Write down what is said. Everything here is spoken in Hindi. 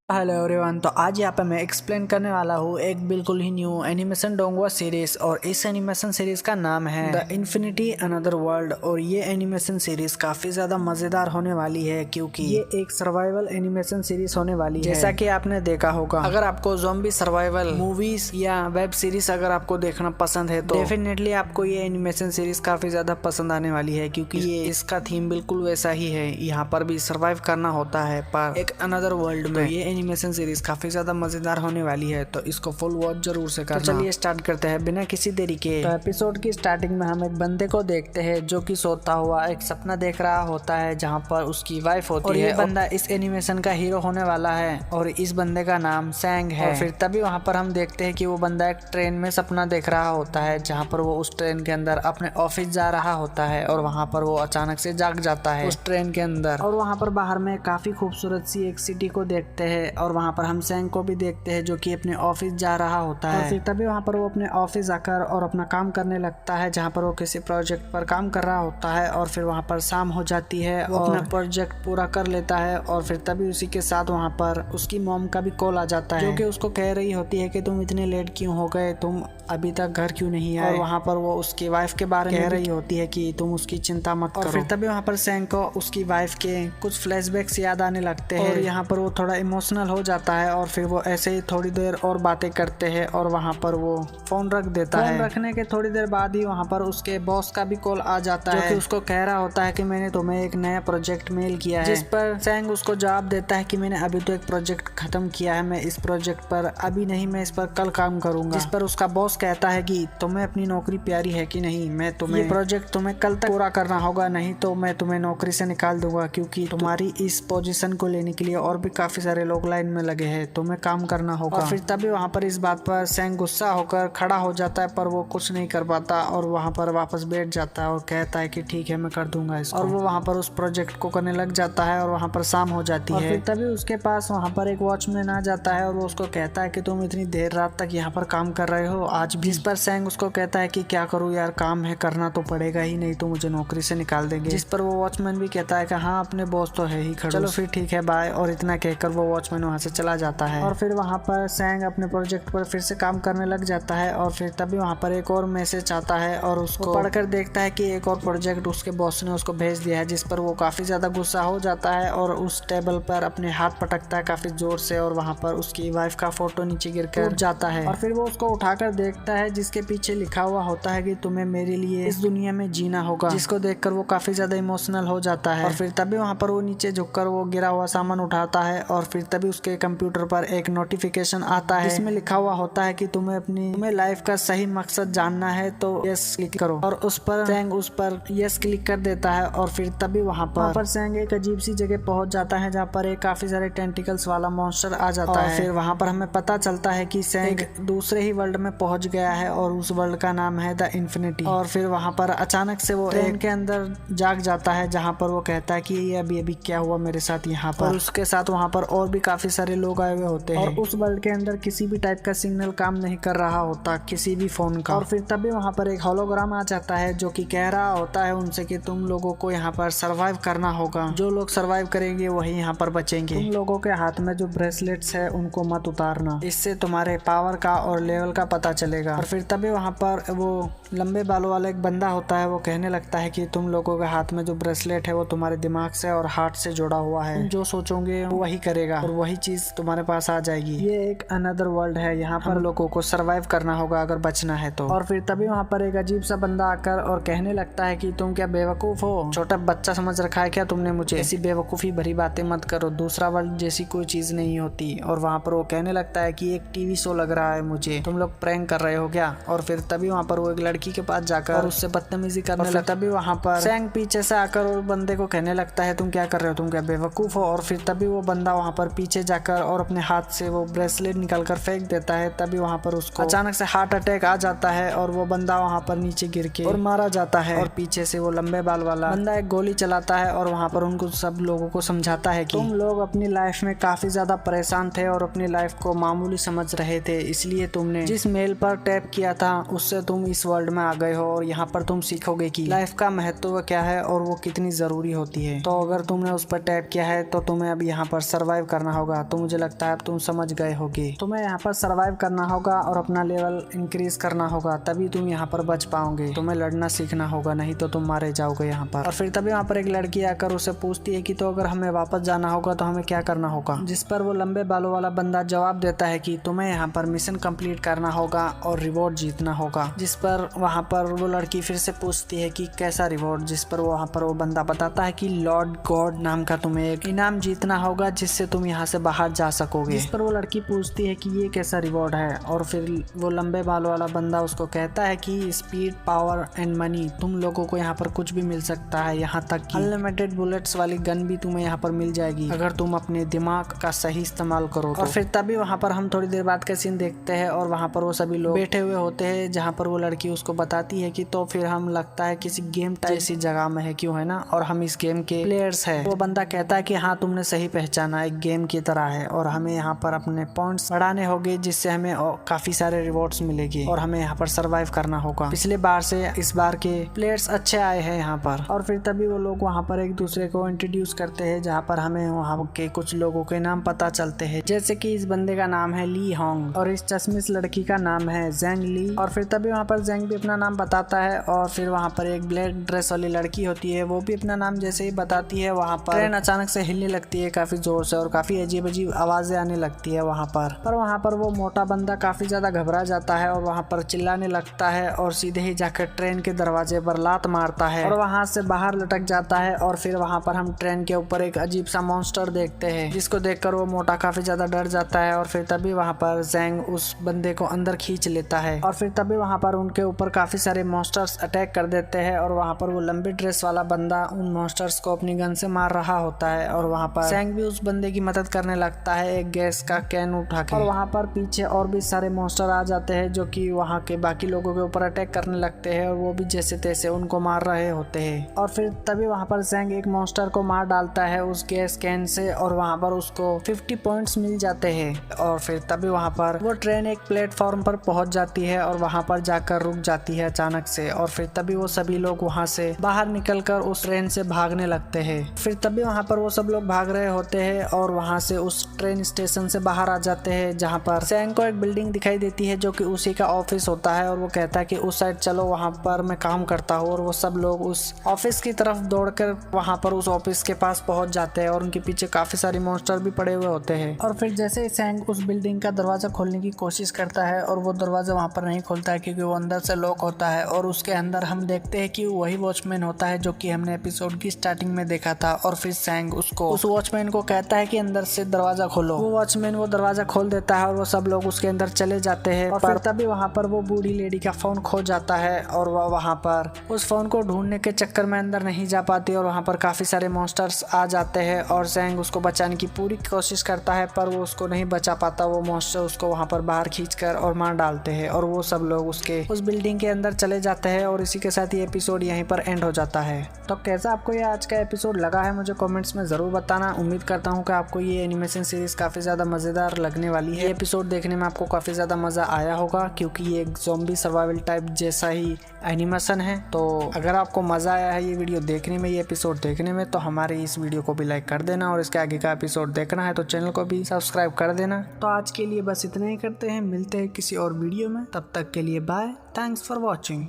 हेलो एवरीवन, तो आज यहाँ पे मैं एक्सप्लेन करने वाला हूँ एक बिल्कुल ही न्यू एनिमेशन डोंगवा सीरीज। और इस एनिमेशन सीरीज का नाम है द इन्फिनिटी अनदर वर्ल्ड। और ये एनिमेशन सीरीज काफी ज्यादा मजेदार होने वाली है क्योंकि ये एक सर्वाइवल एनिमेशन सीरीज होने वाली है। जैसा कि आपने देखा होगा, अगर आपको ज़ॉम्बी सर्वाइवल मूवीज या वेब सीरीज अगर आपको देखना पसंद है तो डेफिनेटली आपको ये एनिमेशन सीरीज काफी ज्यादा पसंद आने वाली है, क्योंकि ये इसका थीम बिल्कुल वैसा ही है। यहाँ पर भी सर्वाइव करना होता है पर एक अनदर वर्ल्ड में। ये एनिमेशन सीरीज काफी ज्यादा मजेदार होने वाली है, तो इसको फुल वॉच जरूर से करना। तो चलिए स्टार्ट करते हैं बिना किसी देरी के। तो एपिसोड की स्टार्टिंग में हम एक बंदे को देखते हैं जो कि सोता हुआ एक सपना देख रहा होता है जहां पर उसकी वाइफ होती है। और ये बंदा इस एनिमेशन का हीरो होने वाला है और इस बंदे का नाम सैंग है। और फिर तभी वहां पर हम देखते हैं कि वो बंदा एक ट्रेन में सपना देख रहा होता है जहाँ पर वो उस ट्रेन के अंदर अपने ऑफिस जा रहा होता है और वहाँ पर वो अचानक से जाग जाता है उस ट्रेन के अंदर। और वहाँ पर बाहर में काफी खूबसूरत सी एक सिटी को देखते हैं और वहाँ पर हम सैंग को भी देखते हैं जो कि अपने ऑफिस जा रहा होता है। और फिर तभी वहाँ पर वो अपने ऑफिस जाकर और अपना काम करने लगता है जहाँ पर वो किसी प्रोजेक्ट पर काम कर रहा होता है। और फिर वहाँ पर शाम हो जाती है, वो अपना प्रोजेक्ट पूरा कर लेता है। और फिर तभी उसी के साथ वहाँ पर उसकी मॉम का भी कॉल आ जाता है जो कि उसको कह रही होती है कि तुम इतने लेट क्यों हो गए, तुम अभी तक घर क्यों नहीं आए। और वहाँ पर वो उसकी वाइफ के बारे में कह रही होती है कि तुम उसकी चिंता मत करो। और फिर तभी वहाँ पर सैंग को उसकी वाइफ के कुछ फ्लैशबैक्स याद आने लगते हैं और यहाँ पर वो थोड़ा इमोशनल हो जाता है। और फिर वो ऐसे ही थोड़ी देर और बातें करते हैं और वहाँ पर वो फोन रख देता है। फोन रखने के थोड़ी देर बाद ही वहाँ पर उसके बॉस का भी कॉल आ जाता है जो कि उसको कह रहा होता है कि मैंने तुम्हें एक नया प्रोजेक्ट मेल किया है। जिस पर सैंग उसको जवाब देता है कि मैंने अभी तो एक प्रोजेक्ट खत्म किया है, मैं इस प्रोजेक्ट पर अभी नहीं, मैं इस पर कल काम करूंगा। जिस पर उसका बॉस कहता है कि तुम्हें अपनी नौकरी प्यारी है कि नहीं, मैं तुम्हें ये प्रोजेक्ट तुम्हें कल तक पूरा करना होगा, नहीं तो मैं तुम्हें नौकरी से निकाल दूंगा, क्योंकि तुम्हारी इस पोजीशन को लेने के लिए और भी काफी सारे लोग लाइन में लगे हैं, तुम्हें काम करना होगा। और फिर तभी वहाँ पर इस बात पर सैंग गुस्सा होकर खड़ा हो जाता है पर वो कुछ नहीं कर पाता और वहाँ पर वापस बैठ जाता है और कहता है कि ठीक है मैं कर दूंगा इसको। और वो वहाँ पर उस प्रोजेक्ट को करने लग जाता है और वहाँ पर शाम हो जाती है। फिर तभी उसके पास वहाँ पर एक वॉचमैन आ जाता है और वो उसको कहता है कि तुम इतनी देर रात तक यहाँ पर काम कर रहे हो आज भी। जिस पर सैंग उसको कहता है कि क्या करूँ यार, काम है करना तो पड़ेगा ही, नहीं तो मुझे नौकरी से निकाल देंगे। जिस पर वो वॉचमैन भी कहता है कि हाँ अपने बॉस तो है ही खड़ूस, चलो फिर ठीक है बाय। और इतना कहकर वो वॉचमैन वहाँ से चला जाता है। और फिर वहाँ पर सैंग अपने प्रोजेक्ट पर फिर से काम करने लग जाता है। और फिर तभी वहाँ पर एक और मैसेज आता है और उसको पढ़कर देखता है कि एक और प्रोजेक्ट उसके बॉस ने उसको भेज दिया है। जिस पर वो काफी ज्यादा गुस्सा हो जाता है और उस टेबल पर अपने हाथ पटकता है काफी जोर से और वहाँ पर उसकी वाइफ का फोटो नीचे गिरकर जाता है। और फिर वो उसको उठाकर देखता है जिसके पीछे लिखा हुआ होता है कि तुम्हें मेरे लिए इस दुनिया में जीना होगा, जिसको देखकर वो काफी ज्यादा इमोशनल हो जाता है। और फिर तभी वहाँ पर वो नीचे झुककर वो गिरा हुआ सामान उठाता है और फिर तभी उसके कंप्यूटर पर एक नोटिफिकेशन आता है जिसमें लिखा हुआ होता है कि तुम्हें लाइफ का सही मकसद जानना है तो यस क्लिक करो। और उस पर सैंग उस पर यस क्लिक कर देता है। और फिर तभी वहाँ पर सैंग एक अजीब सी जगह पहुंच जाता है जहाँ पर एक काफी सारे टेंटिकल्स वाला मॉन्स्टर आ जाता है। फिर वहाँ पर हमें पता चलता है कि सैंग दूसरे ही वर्ल्ड में पहुंच गया है और उस वर्ल्ड का नाम है द इन्फिनिटी। और फिर वहाँ पर अचानक से वो ट्रेन के अंदर जाग जाता है जहाँ पर वो कहता है कि ये अभी अभी क्या हुआ मेरे साथ यहाँ पर। और उसके साथ वहाँ पर और भी काफी सारे लोग आए हुए होते हैं और उस वर्ल्ड के अंदर किसी भी टाइप का सिग्नल काम नहीं कर रहा होता किसी भी फोन का। और फिर तभी वहाँ पर एक होलोग्राम आ जाता है जो कि कह रहा होता है उनसे कि तुम लोगों को यहाँ पर सरवाइव करना होगा, जो लोग सरवाइव करेंगे वही यहाँ पर बचेंगे, तुम लोगों के हाथ में जो ब्रेसलेट्स है उनको मत उतारना, इससे तुम्हारे पावर का और लेवल का पता चलेगा। और फिर तभी वहाँ पर वो लंबे बालों वाला एक बंदा होता है, वो कहने लगता है कि तुम लोगों के हाथ में जो ब्रेसलेट है वो तुम्हारे दिमाग से और हार्ट से जुड़ा हुआ है, तुम जो सोचोगे वही करेगा और वही चीज तुम्हारे पास आ जाएगी। ये एक अनदर वर्ल्ड है, यहाँ पर लोगों को सरवाइव करना होगा अगर बचना है तो। और फिर तभी वहाँ पर एक अजीब सा बंदा आकर और कहने लगता है कि तुम क्या बेवकूफ हो, छोटा बच्चा समझ रखा है क्या तुमने मुझे, ऐसी बेवकूफी भरी बातें मत करो, दूसरा वर्ल्ड जैसी कोई चीज नहीं होती। और वहाँ पर वो कहने लगता है कि एक टीवी शो लग रहा है मुझे, तुम लोग प्रैंक कर रहे हो क्या। और फिर तभी वहाँ पर वो एक लड़की के पास जाकर और उससे बदतमीजी करने लगता है। तभी वहाँ पर सैंग पीछे से आकर और बंदे को कहने लगता है तुम क्या कर रहे हो, तुम क्या बेवकूफ हो। और फिर तभी वो बंदा वहाँ पर पीछे जाकर और अपने हाथ से वो ब्रेसलेट निकाल कर फेंक देता है। तभी वहाँ पर उसको अचानक से हार्ट अटैक आ जाता है और वो बंदा वहाँ पर नीचे गिर के और मारा जाता है। और पीछे से वो लंबे बाल वाला बंदा एक गोली चलाता है और वहाँ पर उनको सब लोगों को समझाता है कि तुम लोग अपनी लाइफ में काफी ज्यादा परेशान थे और अपनी लाइफ को मामूली समझ रहे थे, इसलिए तुमने जिस मेल पर टैप किया था उससे तुम इस वर्ल्ड वर्ल्ड में आ गए हो और यहाँ पर तुम सीखोगे कि लाइफ का महत्व क्या है और वो कितनी जरूरी होती है। तो अगर तुमने उस पर टैप किया है तो तुम्हें अब यहाँ पर सरवाइव करना होगा। तो मुझे लगता है अब तुम समझ गए होगे। तुम्हें यहाँ पर सरवाइव करना होगा और अपना लेवल इंक्रीज करना होगा, तभी तुम यहाँ पर बच पाओगे। तुम्हें लड़ना सीखना होगा, नहीं तो तुम मारे जाओगे यहाँ पर। और फिर तभी वहाँ पर एक लड़की आकर उसे पूछती है कि तो अगर हमें वापस जाना होगा तो हमें क्या करना होगा। जिस पर वो लंबे बालों वाला बंदा जवाब देता है कि तुम्हें यहाँ पर मिशन कंप्लीट करना होगा और रिवॉर्ड जीतना होगा। जिस पर वहाँ पर वो लड़की फिर से पूछती है कि कैसा रिवॉर्ड। जिस पर वहाँ पर वो बंदा बताता है कि लॉर्ड गॉड नाम का तुम्हें एक इनाम जीतना होगा जिससे तुम यहाँ से बाहर जा सकोगे। जिस पर वो लड़की पूछती है कि ये कैसा रिवॉर्ड है। और फिर वो लंबे बालों वाला बंदा उसको कहता है कि स्पीड, पावर एंड मनी, तुम लोगों को यहाँ पर कुछ भी मिल सकता है, यहाँ तक कि अनलिमिटेड बुलेट्स वाली गन भी तुम्हें यहाँ पर मिल जाएगी अगर तुम अपने दिमाग का सही इस्तेमाल करो तो। और फिर तभी वहाँ पर हम थोड़ी देर बाद का सीन देखते हैं और वहाँ पर वो सभी लोग बैठे हुए होते हैं, जहाँ पर वो लड़की उसको बताती है कि तो फिर हम लगता है किसी गेम टाइप सी जगह में है, क्यों है ना, और हम इस गेम के प्लेयर्स है। वो बंदा कहता है कि हाँ तुमने सही पहचाना, एक गेम की तरह है और हमें यहाँ पर अपने पॉइंट्स बढ़ाने होंगे जिससे हमें काफी सारे रिवॉर्ड्स मिलेंगे और हमें यहाँ पर सरवाइव करना होगा। पिछले बार से इस बार के प्लेयर्स अच्छे आए हैं यहाँ पर। और फिर तभी वो लोग वहाँ पर एक दूसरे को इंट्रोड्यूस करते हैं, जहाँ पर हमें वहाँ के कुछ लोगों के नाम पता चलते हैं, जैसे कि इस बंदे का नाम है ली होंग और इस चश्मिश लड़की का नाम है जेंग ली। और फिर तभी वहाँ पर जेंग भी अपना नाम बताता है और फिर वहाँ पर एक ब्लैक ड्रेस वाली लड़की होती है, वो भी अपना नाम जैसे ही बताती है वहाँ पर ट्रेन अचानक से हिलने लगती है काफी जोर से और काफी अजीब अजीब आवाजें आने लगती है वहाँ पर वहाँ पर वो मोटा बंदा काफी ज्यादा घबरा जाता है और वहाँ पर चिल्लाने लगता है और सीधे ही जाकर ट्रेन के दरवाजे पर लात मारता है और वहाँ से बाहर लटक जाता है। और फिर वहाँ पर हम ट्रेन के ऊपर एक अजीब सा मॉन्स्टर देखते हैं, जिसको देखकर वो मोटा काफी ज्यादा डर जाता है। और फिर तभी वहाँ पर जेंग उस बंदे को अंदर खींच लेता है और फिर तभी वहाँ पर उनके ऊपर काफी सारे मॉन्स्टर्स अटैक कर देते हैं और वहाँ पर वो लंबी ड्रेस वाला बंदा उन मॉन्स्टर्स को अपनी गन से मार रहा होता है। और वहाँ पर जेंग भी उस बंदे की मदद करने लगता है एक गैस का कैन उठा के। और वहाँ पर पीछे और भी सारे मॉन्स्टर आ जाते हैं जो कि वहाँ के बाकी लोगों के ऊपर अटैक करने लगते हैं और वो भी जैसे तैसे उनको मार रहे होते हैं। और फिर तभी वहाँ पर जेंग एक मॉन्स्टर को मार डालता है उस गैस कैन से और वहाँ पर उसको 50 पॉइंट्स मिल जाते हैं। और फिर तभी वहाँ पर वो ट्रेन एक प्लेटफॉर्म पर पहुंच जाती है और वहाँ पर जाकर रुक जाती है अचानक से। और फिर तभी वो सभी लोग वहाँ से बाहर निकलकर उस ट्रेन से भागने लगते हैं। फिर तभी वहाँ पर वो सब लोग भाग रहे होते हैं और वहाँ से उस ट्रेन स्टेशन से बाहर आ जाते हैं, जहाँ पर जेंग को एक बिल्डिंग दिखाई देती है जो कि उसी का ऑफिस होता है। और वो कहता है कि उस साइड चलो, वहाँ पर मैं काम करता हूँ। और वो सब लोग उस ऑफिस की तरफ दौड़कर वहाँ पर उस ऑफिस के पास पहुंच जाते हैं और उनके पीछे काफी सारे मॉन्स्टर भी पड़े हुए होते हैं। और फिर जैसे ही जेंग उस बिल्डिंग का दरवाजा खोलने की कोशिश करता है और वो दरवाजा वहाँ पर नहीं खोलता है क्योंकि वो अंदर से लॉक होता है। और उसके अंदर हम देखते हैं कि वही वॉचमैन होता है जो कि हमने एपिसोड की स्टार्टिंग में देखा था। और फिर जेंग उसको उस वॉचमैन को कहता है कि अंदर से दरवाजा खोलो। वो वॉचमैन वो दरवाजा खोल देता है और वो सब लोग उसके अंदर चले जाते हैं। और फिर तभी वहाँ पर वो बूढ़ी लेडी का फोन खो जाता है और वह वहाँ पर उस फोन को ढूंढने के चक्कर में अंदर नहीं जा पाती और वहाँ पर काफी सारे मॉन्स्टर्स आ जाते हैं और जेंग उसको बचाने की पूरी कोशिश करता है पर वो उसको नहीं बचा पाता। वो मॉन्स्टर उसको वहाँ पर बाहर खींचकर और मार डालते हैं और वो सब लोग उसके उस बिल्डिंग के अंदर चले जाते हैं। और इसी के साथ ये एपिसोड यहीं पर एंड हो जाता है। तो कैसा आपको ये आज का एपिसोड लगा है मुझे कमेंट्स में जरूर बताना। उम्मीद करता हूँ कि आपको ये एनिमेशन सीरीज काफी ज्यादा मजेदार लगने वाली है। ये एपिसोड देखने में आपको काफी ज्यादा मजा आया होगा क्योंकि ये एक ज़ॉम्बी सर्वाइवल टाइप जैसा ही एनिमेशन है। तो अगर आपको मजा आया है ये वीडियो देखने में, ये एपिसोड देखने में, तो हमारे इस वीडियो को भी लाइक कर देना और इसके आगे का एपिसोड देखना है तो चैनल को भी सब्सक्राइब कर देना। तो आज के लिए बस इतना ही करते हैं, मिलते हैं किसी और वीडियो में, तब तक के लिए बाय, थैंक्स फॉर वॉचिंग।